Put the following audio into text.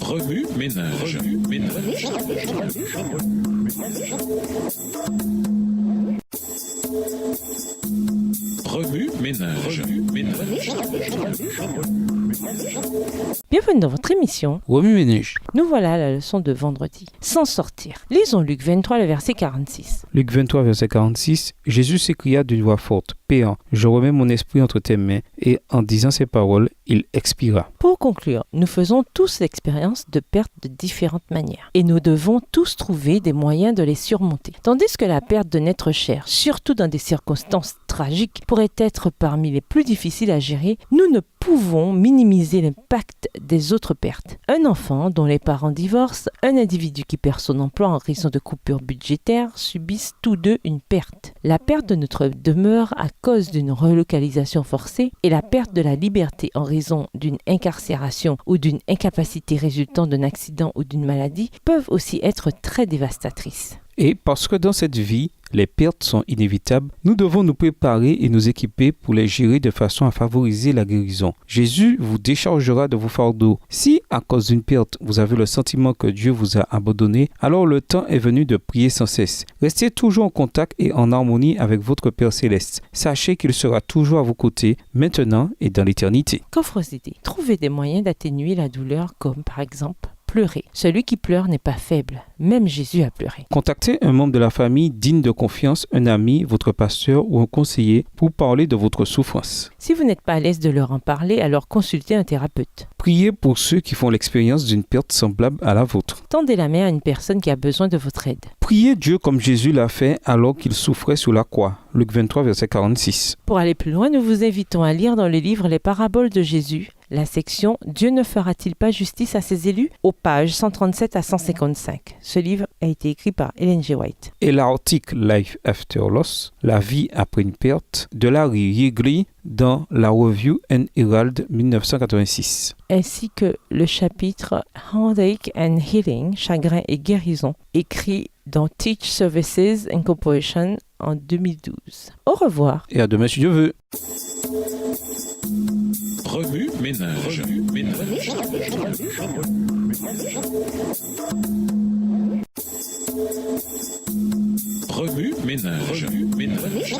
Remue ménage. Remue ménage. Bienvenue dans votre émission. Remue ménage. Nous voilà à la leçon de vendredi. S'en sortir. Lisons Luc 23, le verset 46. Luc 23, verset 46. Jésus s'écria d'une voix forte, « Père, je remets mon esprit entre tes mains. » Et en disant ces paroles, il expira. Pour conclure, nous faisons tous l'expérience de perte de différentes manières. Et nous devons tous trouver des moyens de les surmonter. Tandis que la perte d'un être cher, surtout dans des circonstances tragiques, pourrait être parmi les plus difficiles à gérer, nous ne pouvons minimiser l'impact des autres pertes. Un enfant dont les parents divorcent, un individu qui perd son emploi en raison de coupures budgétaires subissent tous deux une perte. La perte de notre demeure à cause d'une relocalisation forcée et la perte de la liberté en raison d'une incarcération ou d'une incapacité résultant d'un accident ou d'une maladie peuvent aussi être très dévastatrices. Et parce que dans cette vie, les pertes sont inévitables, nous devons nous préparer et nous équiper pour les gérer de façon à favoriser la guérison. Jésus vous déchargera de vos fardeaux. Si, à cause d'une perte, vous avez le sentiment que Dieu vous a abandonné, alors le temps est venu de prier sans cesse. Restez toujours en contact et en harmonie avec votre Père Céleste. Sachez qu'il sera toujours à vos côtés, maintenant et dans l'éternité. Qu'offre idées. Trouvez des moyens d'atténuer la douleur comme, par exemple, pleurer. Celui qui pleure n'est pas faible. Même Jésus a pleuré. Contactez un membre de la famille digne de confiance, un ami, votre pasteur ou un conseiller pour parler de votre souffrance. Si vous n'êtes pas à l'aise de leur en parler, alors consultez un thérapeute. Priez pour ceux qui font l'expérience d'une perte semblable à la vôtre. Tendez la main à une personne qui a besoin de votre aide. Priez Dieu comme Jésus l'a fait alors qu'il souffrait sur la croix. Luc 23, verset 46. Pour aller plus loin, nous vous invitons à lire dans le livre Les paraboles de Jésus, la section « Dieu ne fera-t-il pas justice à ses élus ?» aux pages 137 à 155. Ce livre a été écrit par Ellen G. White. Et l'article Life After Loss, la vie après une perte, de Larry Yeagley dans la Review and Herald 1986. Ainsi que le chapitre Heartache and Healing, chagrin et guérison, écrit dans Teach Services Incorporation en 2012. Au revoir. Et à demain si Dieu veut. Remue ménage. Remue ménage.